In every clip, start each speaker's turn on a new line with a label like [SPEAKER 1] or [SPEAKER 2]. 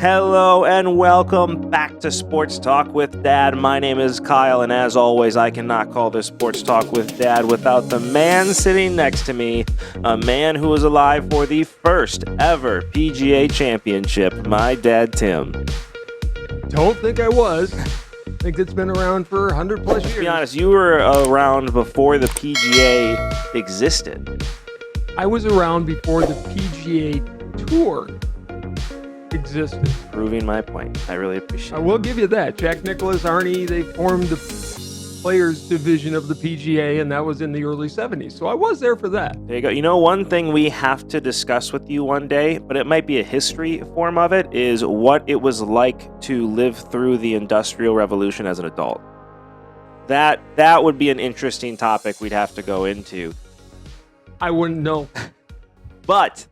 [SPEAKER 1] Hello and welcome back to Sports Talk with Dad. My name is Kyle, and as always, I cannot call this Sports Talk with Dad without the man sitting next to me, a man who was alive for the first ever PGA Championship, my dad, Tim.
[SPEAKER 2] Don't think I was. I think it's been around for 100 plus years.
[SPEAKER 1] To be honest, you were around before the PGA existed.
[SPEAKER 2] I was around before the PGA Tour existed.
[SPEAKER 1] Proving my point. I really appreciate
[SPEAKER 2] I
[SPEAKER 1] it.
[SPEAKER 2] will give you that. Jack Nicklaus, Arnie, they formed the players division of the PGA, and that was in the early 70s. So I was there for that.
[SPEAKER 1] There you go. You know, one thing we have to discuss with you one day, but it might be a history form of it, is what it was like to live through the Industrial Revolution as an adult. That would be an interesting topic we'd have to go into.
[SPEAKER 2] I wouldn't know.
[SPEAKER 1] But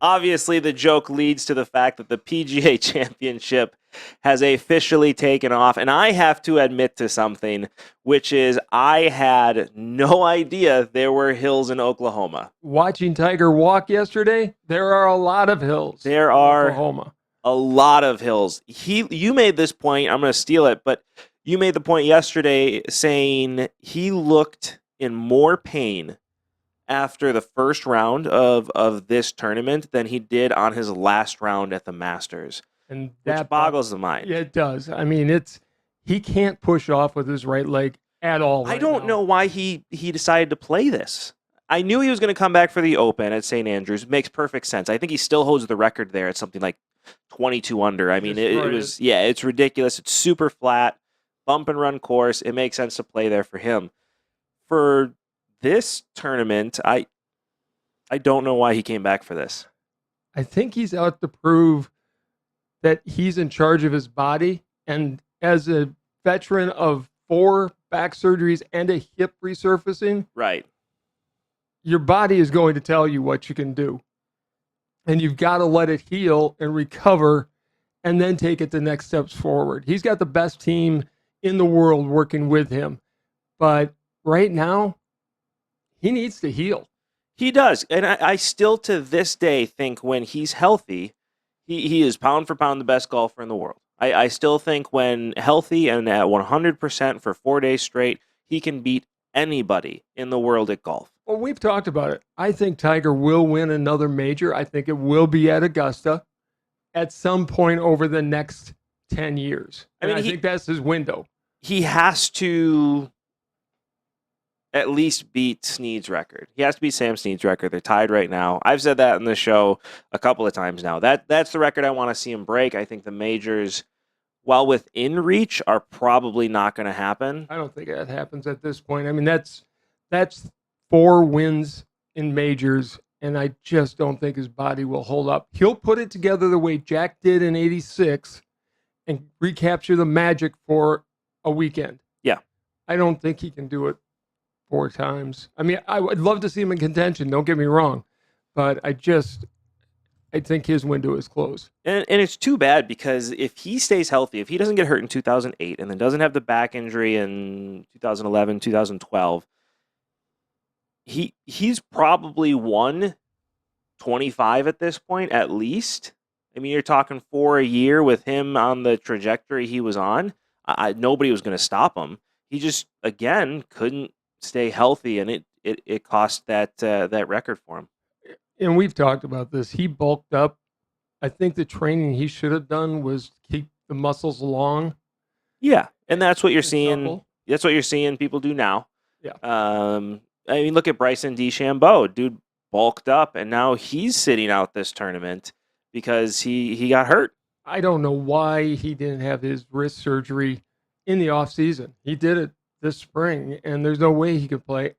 [SPEAKER 1] obviously the joke leads to the fact that the PGA Championship has officially taken off, and I have to admit to something, which is I had no idea there were hills in Oklahoma.
[SPEAKER 2] Watching Tiger walk yesterday, there are a lot of hills.
[SPEAKER 1] There
[SPEAKER 2] in
[SPEAKER 1] are
[SPEAKER 2] Oklahoma.
[SPEAKER 1] a lot of hills. You made this point, I'm going to steal it, but you made the point yesterday saying he looked in more pain after the first round of this tournament than he did on his last round at the Masters,
[SPEAKER 2] And
[SPEAKER 1] which
[SPEAKER 2] that
[SPEAKER 1] boggles the mind.
[SPEAKER 2] Yeah, it does. I mean, he can't push off with his right leg at all.
[SPEAKER 1] I
[SPEAKER 2] right
[SPEAKER 1] don't
[SPEAKER 2] now.
[SPEAKER 1] know why he decided to play this. I knew he was going to come back for the Open at St. Andrews. It makes perfect sense. I think he still holds the record there at something like 22 under. I mean, it was, it's ridiculous. It's super flat, bump and run course. It makes sense to play there for him. For this tournament, I don't know why he came back for this.
[SPEAKER 2] I think he's out to prove that he's in charge of his body. And as a veteran of 4 back surgeries and a hip resurfacing,
[SPEAKER 1] Right.
[SPEAKER 2] your body is going to tell you what you can do. And you've got to let it heal and recover and then take it the next steps forward. He's got the best team in the world working with him. But right now, he needs to heal.
[SPEAKER 1] He does. And I still to this day think when he's healthy, he is pound for pound the best golfer in the world. I still think when healthy and at 100% for 4 days straight, he can beat anybody in the world at golf.
[SPEAKER 2] Well, we've talked about it. I think Tiger will win another major. I think it will be at Augusta at some point over the next 10 years. I think that's his window.
[SPEAKER 1] He has to at least beat Snead's record. He has to beat Sam Snead's record. They're tied right now. I've said that in the show a couple of times now. That's the record I want to see him break. I think the majors, while within reach, are probably not going to happen.
[SPEAKER 2] I don't think that happens at this point. I mean, that's 4 wins in majors, and I just don't think his body will hold up. He'll put it together the way Jack did in '86 and recapture the magic for a weekend.
[SPEAKER 1] Yeah.
[SPEAKER 2] I don't think he can do it 4 times. I mean, I would love to see him in contention, don't get me wrong, but I think his window is closed.
[SPEAKER 1] And it's too bad because if he stays healthy, if he doesn't get hurt in 2008 and then doesn't have the back injury in 2011, 2012, he's probably won 25 at this point at least. I mean, you're talking 4 a year with him on the trajectory he was on. Nobody was going to stop him. He just, again, couldn't stay healthy, and it cost that record for him.
[SPEAKER 2] And we've talked about this. He bulked up. I think the training he should have done was keep the muscles long.
[SPEAKER 1] Yeah, and that's what you're
[SPEAKER 2] and
[SPEAKER 1] seeing.
[SPEAKER 2] supple.
[SPEAKER 1] That's what you're seeing people do now.
[SPEAKER 2] Yeah.
[SPEAKER 1] I mean, look at Bryson DeChambeau. Dude bulked up, and now he's sitting out this tournament because he got hurt.
[SPEAKER 2] I don't know why he didn't have his wrist surgery in the off season. He did it this spring, and there's no way he could play.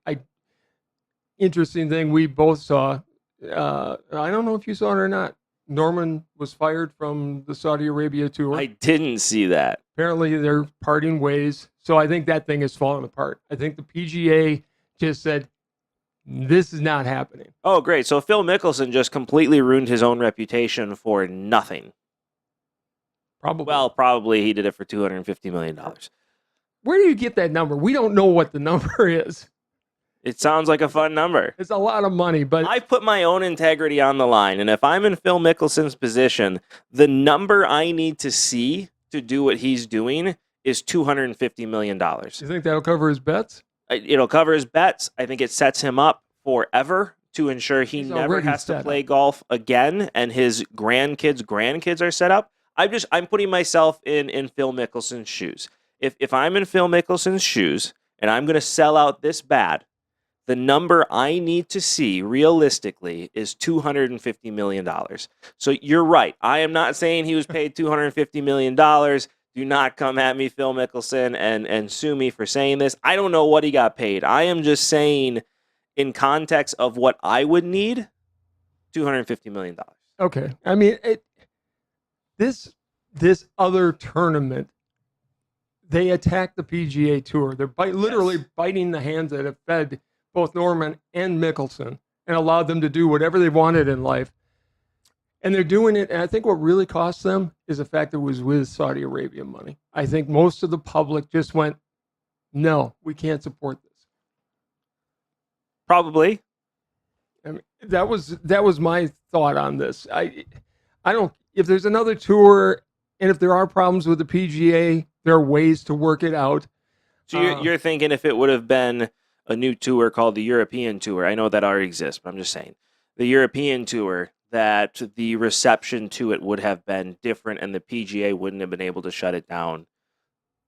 [SPEAKER 2] Interesting thing we both saw. I don't know if you saw it or not. Norman was fired from the Saudi Arabia tour.
[SPEAKER 1] I didn't see that.
[SPEAKER 2] Apparently, they're parting ways. So I think that thing has fallen apart. I think the PGA just said, this is not happening.
[SPEAKER 1] Oh, great. So Phil Mickelson just completely ruined his own reputation for nothing.
[SPEAKER 2] Probably.
[SPEAKER 1] Well, probably he did it for $250 million.
[SPEAKER 2] Where do you get that number? We don't know what the number is.
[SPEAKER 1] It sounds like a fun number.
[SPEAKER 2] It's a lot of money, but
[SPEAKER 1] I put my own integrity on the line, and if I'm in Phil Mickelson's position, the number I need to see to do what he's doing is $250 million.
[SPEAKER 2] you think that'll cover his bets?
[SPEAKER 1] It'll cover his bets. I think it sets him up forever to ensure he
[SPEAKER 2] He's
[SPEAKER 1] never
[SPEAKER 2] already
[SPEAKER 1] has to
[SPEAKER 2] set
[SPEAKER 1] play
[SPEAKER 2] up.
[SPEAKER 1] golf again, and his grandkids are set up. I'm putting myself in Phil Mickelson's shoes. If I'm in Phil Mickelson's shoes and I'm going to sell out this bad, the number I need to see realistically is $250 million. So you're right. I am not saying he was paid $250 million. Do not come at me, Phil Mickelson, and sue me for saying this. I don't know what he got paid. I am just saying, in context of what I would need, $250 million.
[SPEAKER 2] Okay. I mean, this other tournament, they attacked the PGA Tour. They're literally biting the hands that have fed both Norman and Mickelson and allowed them to do whatever they wanted in life. And they're doing it. And I think what really cost them is the fact that it was with Saudi Arabian money. I think most of the public just went, no, we can't support this.
[SPEAKER 1] Probably.
[SPEAKER 2] I mean, that was my thought on this. I don't, if there's another tour and if there are problems with the PGA, there are ways to work it out.
[SPEAKER 1] So you're thinking if it would have been a new tour called the European Tour, I know that already exists, but I'm just saying, the European Tour, that the reception to it would have been different and the PGA wouldn't have been able to shut it down.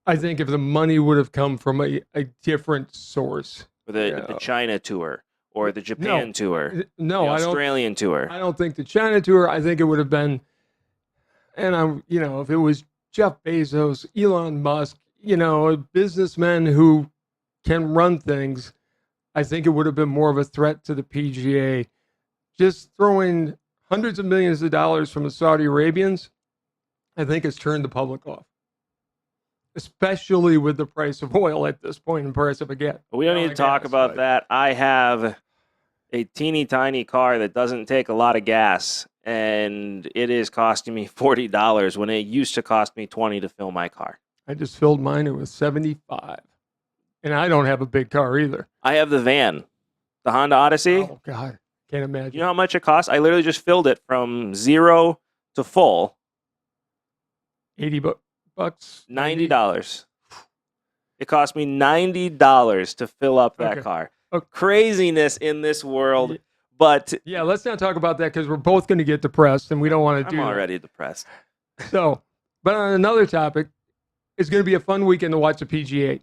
[SPEAKER 2] I think if the money would have come from a different source.
[SPEAKER 1] Or the China Tour or the Japan Tour.
[SPEAKER 2] No,
[SPEAKER 1] the Australian Tour.
[SPEAKER 2] I don't think the China Tour, I think it would have been, and if it was Jeff Bezos, Elon Musk, businessmen who can run things, I think it would have been more of a threat to the PGA. Just throwing hundreds of millions of dollars from the Saudi Arabians, I think has turned the public off. Especially with the price of oil at this point and price of a gas.
[SPEAKER 1] We don't need to talk about that. I have a teeny tiny car that doesn't take a lot of gas, and it is costing me $40 when it used to cost me $20 to fill my car.
[SPEAKER 2] I just filled mine. It was $75. And I don't have a big car either.
[SPEAKER 1] I have the van, the Honda Odyssey.
[SPEAKER 2] Oh, God. Can't imagine.
[SPEAKER 1] You know how much it costs? I literally just filled it from 0 to full.
[SPEAKER 2] 80 bucks?
[SPEAKER 1] $90. It cost me $90 to fill up that car.
[SPEAKER 2] Okay.
[SPEAKER 1] Craziness in this world. But
[SPEAKER 2] yeah, let's not talk about that because we're both going to get depressed and we don't want to do that.
[SPEAKER 1] I'm already depressed.
[SPEAKER 2] So, but on another topic, it's going to be a fun weekend to watch the PGA.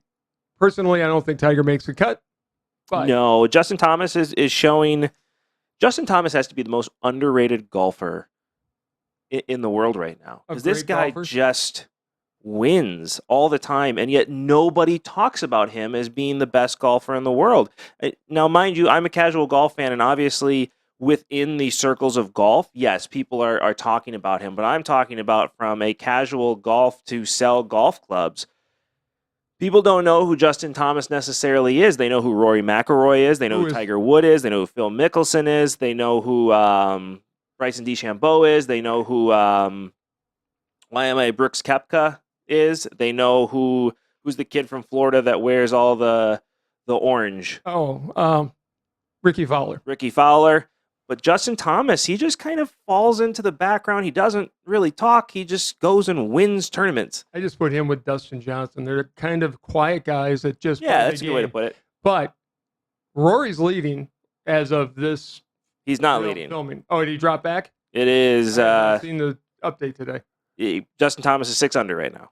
[SPEAKER 2] Personally, I don't think Tiger makes the cut. But
[SPEAKER 1] no, Justin Thomas is showing. Justin Thomas has to be the most underrated golfer in the world right now. Because this guy just wins all the time, and yet nobody talks about him as being the best golfer in the world. Now, mind you, I'm a casual golf fan, and obviously within the circles of golf, yes, people are talking about him, but I'm talking about from a casual golf to sell golf clubs. People don't know who Justin Thomas necessarily is. They know who Rory McIlroy is. They know who Tiger Woods is. They know who Phil Mickelson is. They know who Bryson DeChambeau is. They know who Brooks Koepka is. They know who's the kid from Florida that wears all the orange.
[SPEAKER 2] Ricky Fowler.
[SPEAKER 1] Ricky Fowler. But Justin Thomas, he just kind of falls into the background. He doesn't really talk. He just goes and wins tournaments.
[SPEAKER 2] I just put him with Dustin Johnson. They're kind of quiet guys that just
[SPEAKER 1] that's a good way to put it.
[SPEAKER 2] But Rory's leading as of this.
[SPEAKER 1] He's not leading.
[SPEAKER 2] Filming. Oh, did he drop back?
[SPEAKER 1] It is.
[SPEAKER 2] I've seen the update today.
[SPEAKER 1] Justin Thomas is 6 under right now.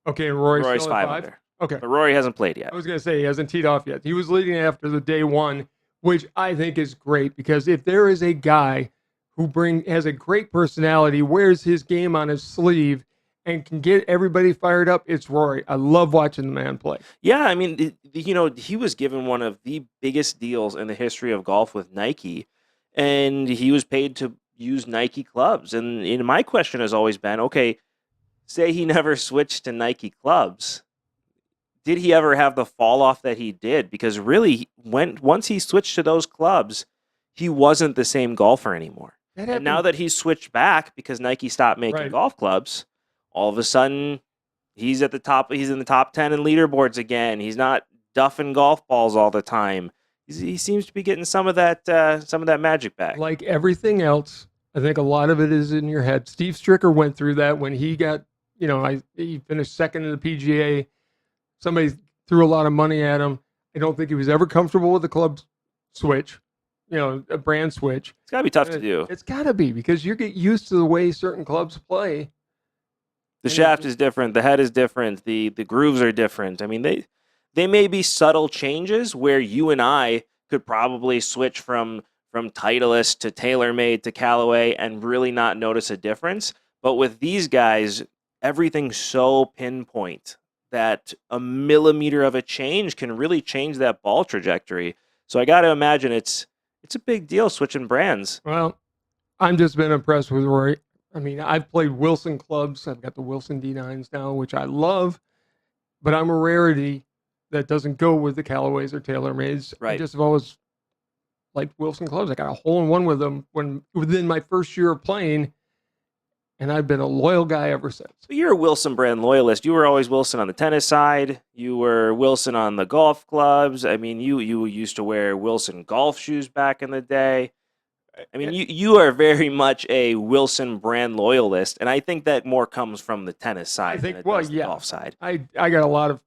[SPEAKER 2] Okay, and Rory's
[SPEAKER 1] still 5 under.
[SPEAKER 2] Okay.
[SPEAKER 1] But Rory hasn't played yet.
[SPEAKER 2] I was going to say he hasn't teed off yet. He was leading after the day one, which I think is great because if there is a guy who has a great personality, wears his game on his sleeve, and can get everybody fired up, it's Rory. I love watching the man play.
[SPEAKER 1] Yeah, I mean, he was given one of the biggest deals in the history of golf with Nike, and he was paid to use Nike clubs. And my question has always been, okay, say he never switched to Nike clubs. Did he ever have the fall off that he did? Because really, once he switched to those clubs, he wasn't the same golfer anymore. And now that he's switched back because Nike stopped making golf clubs, all of a sudden he's at the top. He's in the top 10 in leaderboards again. He's not duffing golf balls all the time. he seems to be getting some of that magic back.
[SPEAKER 2] Like everything else, I think a lot of it is in your head. Steve Stricker went through that when he got, he finished second in the PGA. Somebody threw a lot of money at him. I don't think he was ever comfortable with the club switch, a brand switch.
[SPEAKER 1] It's got to be tough to do.
[SPEAKER 2] It's got to be because you get used to the way certain clubs play.
[SPEAKER 1] The shaft is different. The head is different. The grooves are different. I mean, they may be subtle changes where you and I could probably switch from Titleist to TaylorMade to Callaway and really not notice a difference. But with these guys, everything's so pinpoint that a millimeter of a change can really change that ball trajectory. So I got to imagine it's a big deal switching brands.
[SPEAKER 2] Well, I'm just been impressed with Rory. I mean, I've played Wilson clubs. I've got the Wilson D9s now, which I love, but I'm a rarity that doesn't go with the Callaways or TaylorMades.
[SPEAKER 1] Right.
[SPEAKER 2] I just have always liked Wilson clubs. I got a hole-in-one with them within my first year of playing, and I've been a loyal guy ever since.
[SPEAKER 1] So you're a Wilson brand loyalist. You were always Wilson on the tennis side. You were Wilson on the golf clubs. I mean, you used to wear Wilson golf shoes back in the day. I mean, you are very much a Wilson brand loyalist, and I think that more comes from the tennis side than it does the golf side.
[SPEAKER 2] I got a lot of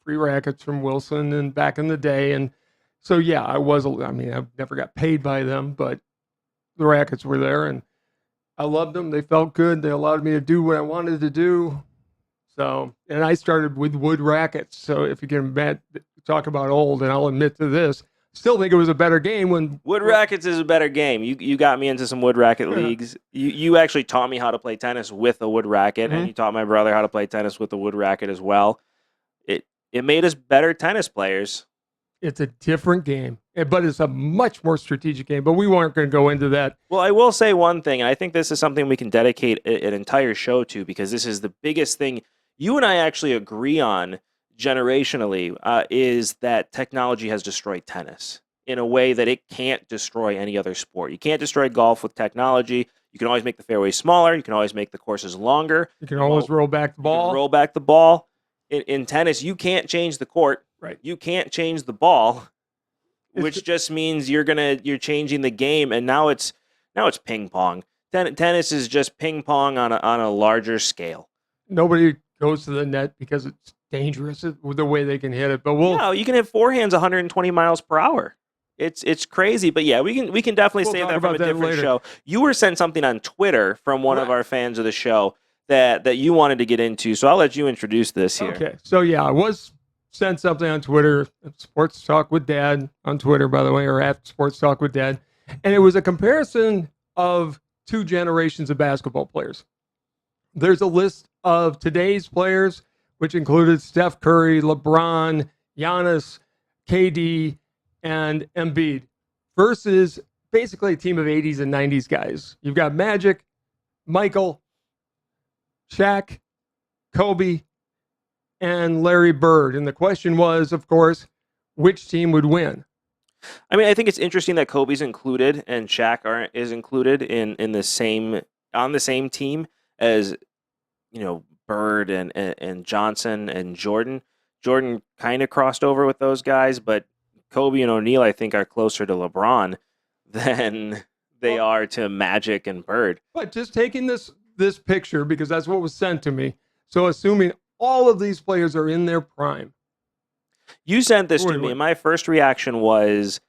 [SPEAKER 2] free rackets from Wilson and back in the day, and so yeah, I never got paid by them, but the rackets were there, and I loved them. They felt good. They allowed me to do what I wanted to do. So, and I started with wood rackets. So if you can talk about old, and I'll admit to this, still think it was a better game when
[SPEAKER 1] wood rackets is a better game. You got me into some wood racket leagues. You actually taught me how to play tennis with a wood racket, and you taught my brother how to play tennis with a wood racket as well. It made us better tennis players.
[SPEAKER 2] It's a different game, but it's a much more strategic game. But we weren't going to go into that.
[SPEAKER 1] Well, I will say one thing, and I think this is something we can dedicate an entire show to because this is the biggest thing you and I actually agree on generationally, is that technology has destroyed tennis in a way that it can't destroy any other sport. You can't destroy golf with technology. You can always make the fairways smaller. You can always make the courses longer.
[SPEAKER 2] You can always roll back the ball.
[SPEAKER 1] Roll back the ball. In tennis, you can't change the court.
[SPEAKER 2] Right.
[SPEAKER 1] You can't change the ball, which just means you're changing the game, and now it's ping pong. Tennis is just ping pong on a larger scale.
[SPEAKER 2] Nobody goes to the net because it's dangerous with the way they can hit it. But
[SPEAKER 1] you can hit forehands 120 miles per hour. It's crazy, but yeah, we can definitely save that from a different show. You were sent something on Twitter from one of our fans of the show that you wanted to get into, so I'll let you introduce this here.
[SPEAKER 2] Okay, so yeah, I was sent something on Twitter, Sports Talk with Dad on Twitter, by the way, or at Sports Talk with Dad, and it was a comparison of two generations of basketball players. There's a list of today's players, which included Steph Curry, LeBron, Giannis, KD, and Embiid, versus basically a team of 80s and 90s guys. You've got Magic, Michael, Shaq, Kobe, and Larry Bird. And the question was, of course, which team would win?
[SPEAKER 1] I mean, I think it's interesting that Kobe's included and Shaq is included on the same team as, Bird and Johnson and Jordan. Jordan kind of crossed over with those guys, but Kobe and O'Neal, I think, are closer to LeBron than they are to Magic and Bird.
[SPEAKER 2] But just taking this picture, because that's what was sent to me, so assuming all of these players are in their prime.
[SPEAKER 1] You sent this to me, and my first reaction was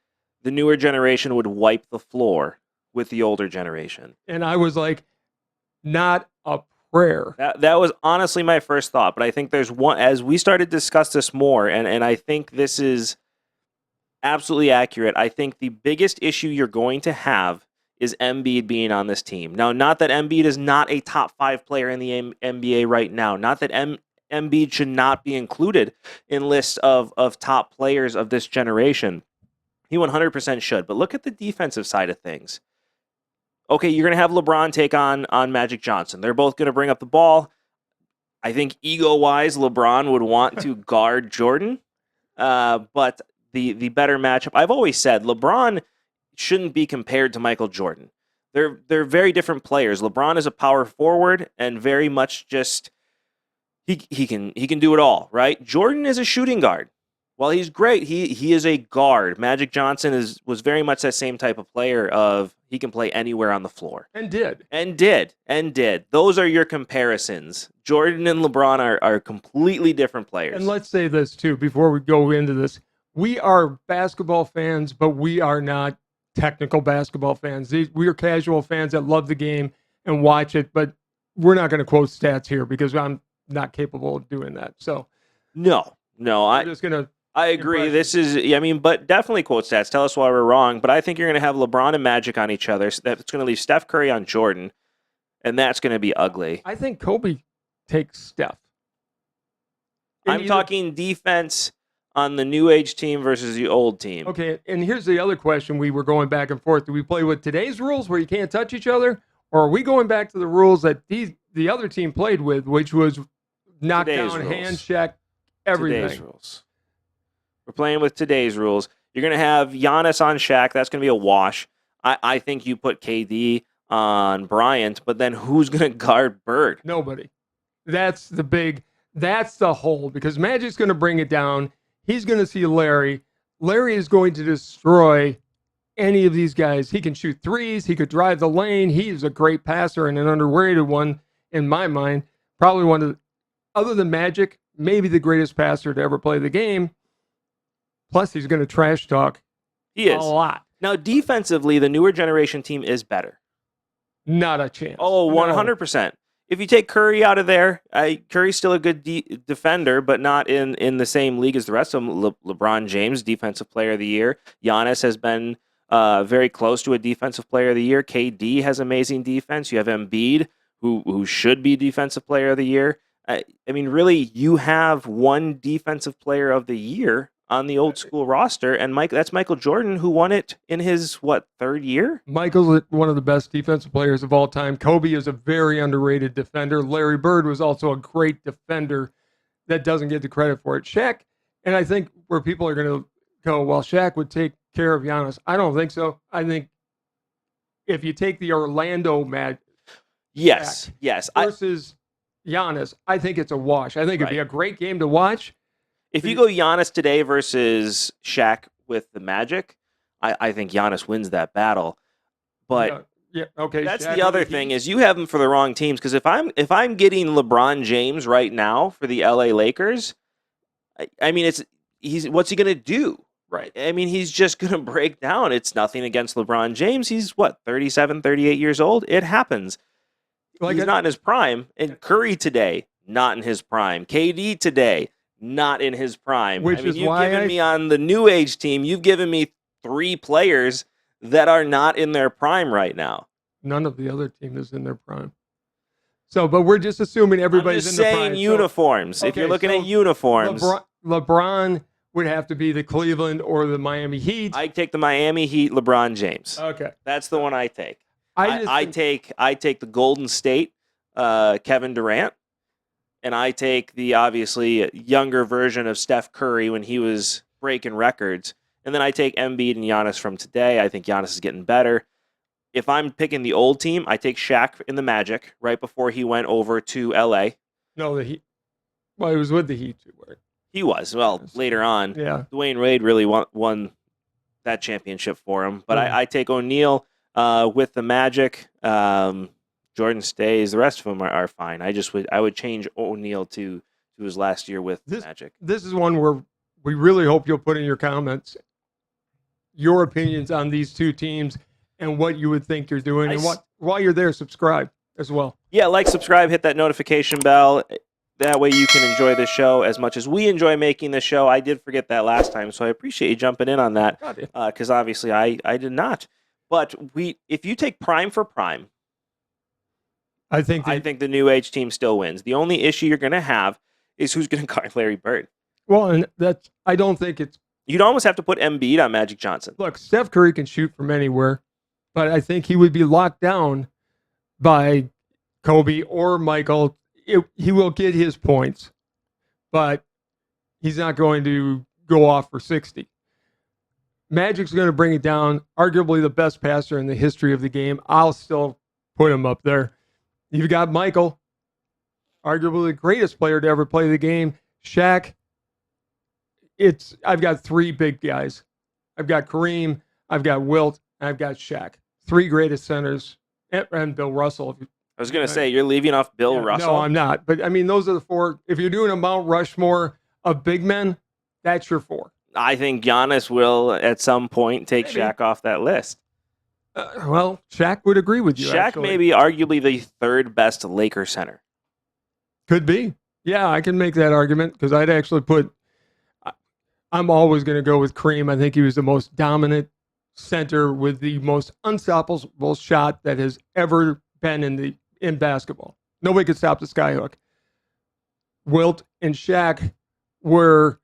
[SPEAKER 1] the newer generation would wipe the floor with the older generation.
[SPEAKER 2] And I was like, not a prayer.
[SPEAKER 1] That was honestly my first thought, but I think there's one, as we started to discuss this more, and I think this is absolutely accurate. I think the biggest issue you're going to have is Embiid being on this team. Now, not that Embiid is not a top 5 player in the NBA right now. Not that Embiid should not be included in lists of top players of this generation. He 100% should. But look at the defensive side of things. Okay, you're going to have LeBron take on Magic Johnson. They're both going to bring up the ball. I think ego-wise, LeBron would want to guard Jordan. But the better matchup, I've always said, LeBron shouldn't be compared to Michael Jordan. They're very different players. LeBron is a power forward and very much just he can do it all, right? Jordan is a shooting guard. While he's great, he is a guard. Magic Johnson was very much that same type of player of he can play anywhere on the floor.
[SPEAKER 2] And did.
[SPEAKER 1] Those are your comparisons. Jordan and LeBron are completely different players.
[SPEAKER 2] And let's say this too before we go into this. We are basketball fans, but we are not technical basketball fans. We are casual fans that love the game and watch it, but we're not going to quote stats here because I'm not capable of doing that. So
[SPEAKER 1] no,
[SPEAKER 2] I'm just going to.
[SPEAKER 1] I agree. This is, but definitely quote stats. Tell us why we're wrong. But I think you're going to have LeBron and Magic on each other. So that's going to leave Steph Curry on Jordan, and that's going to be ugly.
[SPEAKER 2] I think Kobe takes Steph.
[SPEAKER 1] I'm talking defense on the new age team versus the old team.
[SPEAKER 2] Okay, and here's the other question we were going back and forth. Do we play with today's rules where you can't touch each other, or are we going back to the rules that the other team played with, which was knockdown, hand check, everything?
[SPEAKER 1] Today's rules. We're playing with today's rules. You're going to have Giannis on Shaq. That's going to be a wash. I think you put KD on Bryant, but then who's going to guard Bird?
[SPEAKER 2] Nobody. That's the hole, because Magic's going to bring it down. He's going to see Larry. Larry is going to destroy any of these guys. He can shoot threes. He could drive the lane. He is a great passer and an underrated one in my mind. Probably one of the, other than Magic, maybe the greatest passer to ever play the game. Plus, he's going to trash talk a lot.
[SPEAKER 1] Now, defensively, the newer generation team is better.
[SPEAKER 2] Not a chance.
[SPEAKER 1] Oh, 100%. If you take Curry out of there, Curry's still a good defender, but not in the same league as the rest of them. LeBron James, Defensive Player of the Year. Giannis has been very close to a Defensive Player of the Year. KD has amazing defense. You have Embiid, who should be Defensive Player of the Year. I mean, really, you have one Defensive Player of the Year on the old school roster, and that's Michael Jordan, who won it in his, third year?
[SPEAKER 2] Michael's one of the best defensive players of all time. Kobe is a very underrated defender. Larry Bird was also a great defender that doesn't get the credit for it. Shaq, and I think where people are going to go, well, Shaq would take care of Giannis. I don't think so. I think if you take the Orlando Magic versus Giannis, I think it's a wash. I think it'd be a great game to watch.
[SPEAKER 1] If you go Giannis today versus Shaq with the Magic, I think Giannis wins that battle. But
[SPEAKER 2] okay.
[SPEAKER 1] That's
[SPEAKER 2] Shaq
[SPEAKER 1] the other thing is you have them for the wrong teams, because if I'm getting LeBron James right now for the LA Lakers, I mean what's he gonna do? Right. I mean, he's just gonna break down. It's nothing against LeBron James. He's 37, 38 years old. It happens. He's not in his prime. And Curry today, not in his prime. KD today, not in his prime.
[SPEAKER 2] Which is why
[SPEAKER 1] you've given me on the new age team, you've given me 3 players that are not in their prime right now.
[SPEAKER 2] None of the other team is in their prime. So, but we're just assuming everybody's in their prime.
[SPEAKER 1] I'm just saying uniforms. So, if you're looking at uniforms.
[SPEAKER 2] LeBron would have to be the Cleveland or the Miami Heat.
[SPEAKER 1] I take the Miami Heat, LeBron James.
[SPEAKER 2] Okay.
[SPEAKER 1] That's the one I take. I take the Golden State, Kevin Durant. And I take the obviously younger version of Steph Curry when he was breaking records. And then I take Embiid and Giannis from today. I think Giannis is getting better. If I'm picking the old team, I take Shaq in the Magic right before he went over to LA.
[SPEAKER 2] No, the Heat. Well, he was with the Heat too. Right?
[SPEAKER 1] He was. Well, later on.
[SPEAKER 2] Yeah.
[SPEAKER 1] Dwayne Wade really won that championship for him. But I take O'Neal with the Magic. Jordan stays. The rest of them are fine. I would change O'Neal to his last year with Magic.
[SPEAKER 2] This is one where we really hope you'll put in your comments your opinions on these two teams and what you would think they're doing. And while you're there, subscribe as well.
[SPEAKER 1] Yeah, subscribe, hit that notification bell. That way you can enjoy the show as much as we enjoy making the show. I did forget that last time, so I appreciate you jumping in on that, because obviously I did not. But if you take prime for prime, I think the new age team still wins. The only issue you're going to have is who's going to guard Larry Bird.
[SPEAKER 2] Well, and I don't think it's...
[SPEAKER 1] You'd almost have to put Embiid on Magic Johnson.
[SPEAKER 2] Look, Steph Curry can shoot from anywhere, but I think he would be locked down by Kobe or Michael. He will get his points, but he's not going to go off for 60. Magic's going to bring it down. Arguably the best passer in the history of the game. I'll still put him up there. You've got Michael, arguably the greatest player to ever play the game. Shaq, I've got three big guys. I've got Kareem, I've got Wilt, and I've got Shaq. Three greatest centers, and Bill Russell.
[SPEAKER 1] I was going to say, you're leaving off Bill Russell.
[SPEAKER 2] No, I'm not. But I mean, those are the four. If you're doing a Mount Rushmore of big men, that's your four.
[SPEAKER 1] I think Giannis will at some point take Shaq off that list.
[SPEAKER 2] Well, Shaq would agree with you.
[SPEAKER 1] Shaq may be arguably the third best Laker center.
[SPEAKER 2] Could be. Yeah, I can make that argument because I'd actually I'm always going to go with Kareem. I think he was the most dominant center with the most unstoppable shot that has ever been in basketball. Nobody could stop the skyhook. Wilt and Shaq were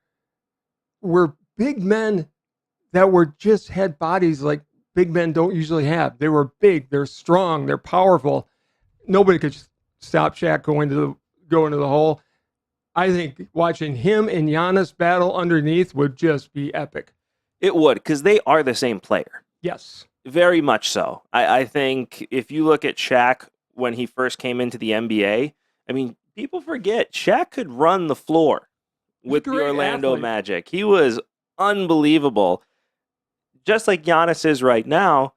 [SPEAKER 2] big men that had bodies like big men don't usually have. They were big, they're strong, they're powerful. Nobody could stop Shaq going into the hole. I think watching him and Giannis battle underneath would just be epic.
[SPEAKER 1] It would, because they are the same player.
[SPEAKER 2] Yes.
[SPEAKER 1] Very much so. I think if you look at Shaq when he first came into the NBA, I mean, people forget Shaq could run the floor with the Orlando Magic. He was unbelievable. Just like Giannis is right now,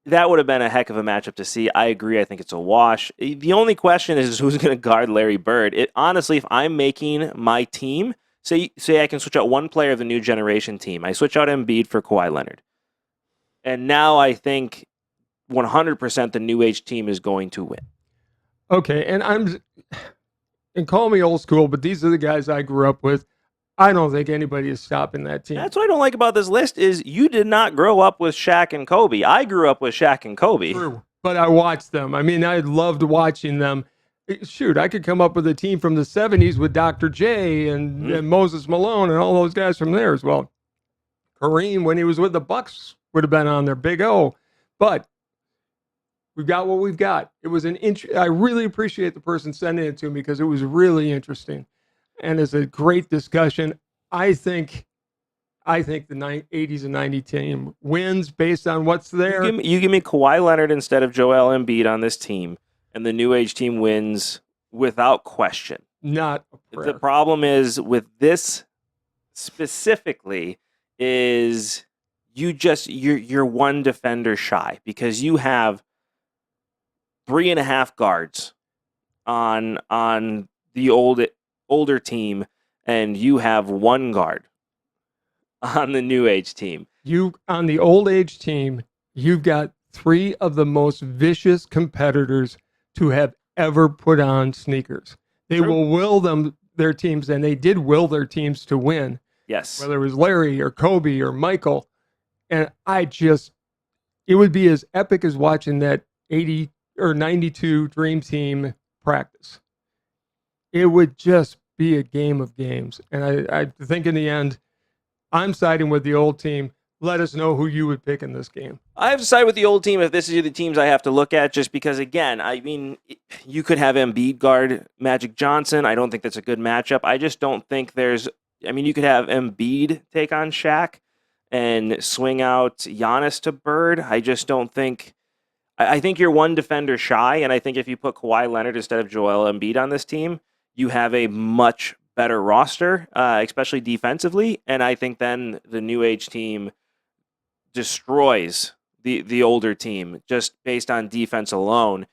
[SPEAKER 1] that would have been a heck of a matchup to see. I agree. I think it's a wash. The only question is who's going to guard Larry Bird. Honestly, if I'm making my team, say I can switch out one player of the new generation team. I switch out Embiid for Kawhi Leonard. And now I think 100% the new age team is going to win.
[SPEAKER 2] Okay, and call me old school, but these are the guys I grew up with. I don't think anybody is stopping that team.
[SPEAKER 1] That's what I don't like about this list is you did not grow up with Shaq and Kobe. I grew up with Shaq and Kobe.
[SPEAKER 2] True, but I watched them. I mean, I loved watching them. Shoot, I could come up with a team from the 70s with Dr. J and Moses Malone and all those guys from there as well. Kareem, when he was with the Bucks, would have been on there, Big O. But we've got what we've got. It was I really appreciate the person sending it to me because it was really interesting. And it's a great discussion. I think the 80s and 90 team wins based on what's there.
[SPEAKER 1] You give me Kawhi Leonard instead of Joel Embiid on this team, and the new age team wins without question.
[SPEAKER 2] Not a prayer.
[SPEAKER 1] The problem is with this specifically is you're one defender shy because you have 3.5 guards on the older team, and you have one guard on the new age team.
[SPEAKER 2] On the old age team, you've got three of the most vicious competitors to have ever put on sneakers. They will will their teams, and they did will their teams to win.
[SPEAKER 1] Yes.
[SPEAKER 2] Whether it was Larry or Kobe or Michael. And it would be as epic as watching that 80 or 92 Dream Team practice. It would just be a game of games. And I think in the end, I'm siding with the old team. Let us know who you would pick in this game.
[SPEAKER 1] I have to side with the old team if this is the teams I have to look at, just because, again, I mean, you could have Embiid guard Magic Johnson. I don't think that's a good matchup. I just don't think you could have Embiid take on Shaq and swing out Giannis to Bird. I just don't think... I think you're one defender shy, and I think if you put Kawhi Leonard instead of Joel Embiid on this team, you have a much better roster, especially defensively, and I think then the new age team destroys the older team just based on defense alone.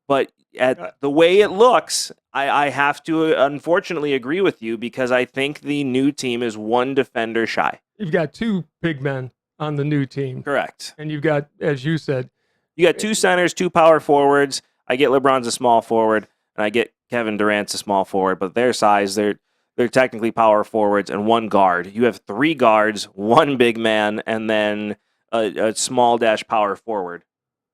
[SPEAKER 1] But at the way it looks, I have to unfortunately agree with you because I think the new team is one defender shy.
[SPEAKER 2] You've got two big men on the new team.
[SPEAKER 1] Correct.
[SPEAKER 2] And you've got, as you said,
[SPEAKER 1] you got two centers, two power forwards. I get LeBron's a small forward, and I get Kevin Durant's a small forward, but their size, they're technically power forwards and one guard. You have three guards, one big man, and then a small dash power forward.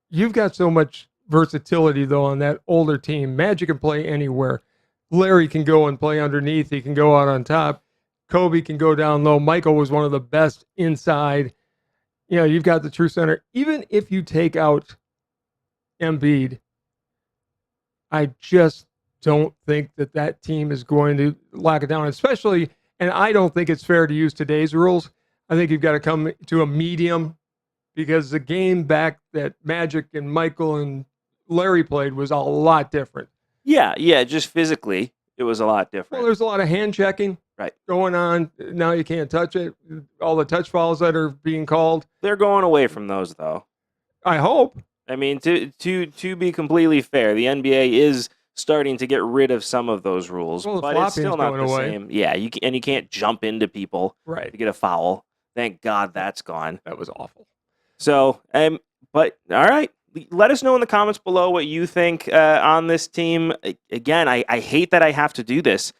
[SPEAKER 2] You've got so much versatility, though, on that older team. Magic can play anywhere. Larry can go and play underneath. He can go out on top. Kobe can go down low. Michael was one of the best inside. You've got the true center. Even if you take out Embiid, I just don't think that team is going to lock it down, especially, and I don't think it's fair to use today's rules. I think you've got to come to a medium because the game back that Magic and Michael and Larry played was a lot different.
[SPEAKER 1] Yeah, just physically, it was a lot different.
[SPEAKER 2] Well, there's a lot of hand checking.
[SPEAKER 1] Right.
[SPEAKER 2] going on. Now you can't touch it. All the touch fouls that are being called.
[SPEAKER 1] They're going away from those, though.
[SPEAKER 2] I hope.
[SPEAKER 1] I mean, to be completely fair, the NBA is starting to get rid of some of those rules,
[SPEAKER 2] Well, the
[SPEAKER 1] but it's still
[SPEAKER 2] flopping's
[SPEAKER 1] not
[SPEAKER 2] going
[SPEAKER 1] the
[SPEAKER 2] away.
[SPEAKER 1] same. Yeah, you can't jump into people
[SPEAKER 2] Right.
[SPEAKER 1] to get a foul. Thank God that's gone.
[SPEAKER 2] That was awful.
[SPEAKER 1] So, but all right. Let us know in the comments below what you think on this team. Again, I hate that I have to do this,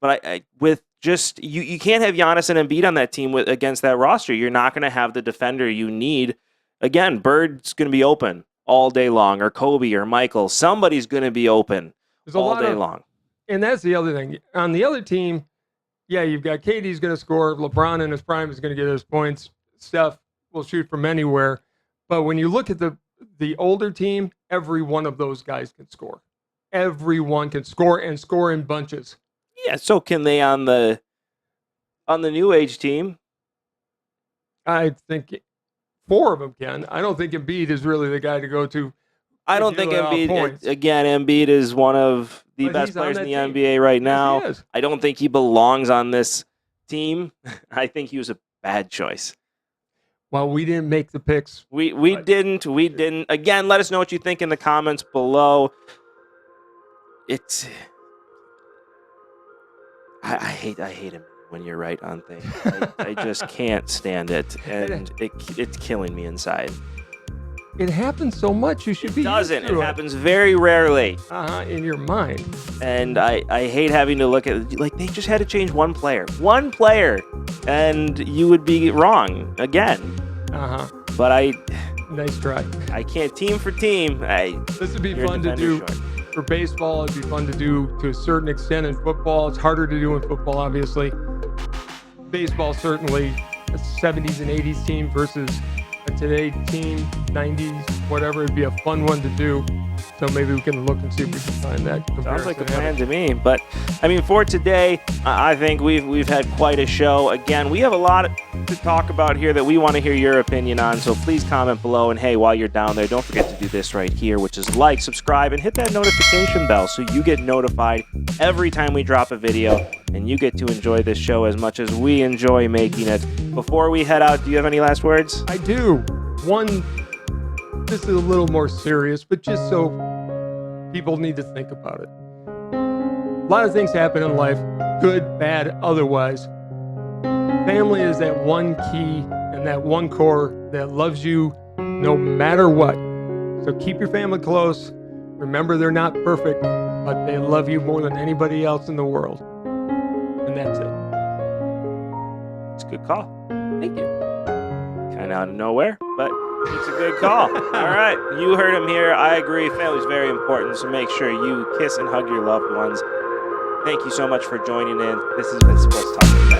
[SPEAKER 1] but I with just you can't have Giannis and Embiid on that team against that roster. You're not going to have the defender you need. Again, Bird's going to be open all day long, or Kobe or Michael. Somebody's going to be open all day long.
[SPEAKER 2] And that's the other thing. On the other team, yeah, you've got KD's going to score. LeBron in his prime is going to get his points. Steph will shoot from anywhere. But when you look at the older team, every one of those guys can score. Everyone can score and score in bunches.
[SPEAKER 1] Yeah, so can they on the new age team?
[SPEAKER 2] I think 4 of them can. I don't think Embiid is really the guy to go to.
[SPEAKER 1] I don't think Embiid. Again, Embiid is one of the best players in the NBA right now.
[SPEAKER 2] Yes, he is.
[SPEAKER 1] I don't think he belongs on this team. I think he was a bad choice.
[SPEAKER 2] Well, we didn't make the picks.
[SPEAKER 1] We didn't. Again, let us know what you think in the comments below. I hate him when you're right on things. I just can't stand it, and it's killing me inside.
[SPEAKER 2] It happens so much. You should be.
[SPEAKER 1] It doesn't. It happens very rarely.
[SPEAKER 2] In your mind.
[SPEAKER 1] And I hate having to look at, like, they just had to change one player, and you would be wrong again. But
[SPEAKER 2] Nice try.
[SPEAKER 1] I can't team for team.
[SPEAKER 2] This would be fun to do for baseball. It'd be fun to do to a certain extent in football. It's harder to do in football, obviously. Baseball, certainly a 70s and 80s team versus a today team, 90s, whatever. It'd be a fun one to do. So maybe we can look and see if we can find that comparison.
[SPEAKER 1] Sounds like a plan to me. But, I mean, for today, I think we've had quite a show. Again, we have a lot to talk about here that we want to hear your opinion on. So please comment below. And, hey, while you're down there, don't forget to do this right here, which is like, subscribe, and hit that notification bell so you get notified every time we drop a video. And you get to enjoy this show as much as we enjoy making it. Before we head out, do you have any last words?
[SPEAKER 2] I do. One, this is a little more serious, but just so people need to think about it. A lot of things happen in life, good, bad, otherwise. Family is that one key and that one core that loves you no matter what. So keep your family close. Remember, they're not perfect, but they love you more than anybody else in the world. And that's it.
[SPEAKER 1] It's a good call. Thank you. Kind of out of nowhere, but it's a good call. All right. You heard him here. I agree. Family's very important, so make sure you kiss and hug your loved ones. Thank you so much for joining in. This has been Sports Talk.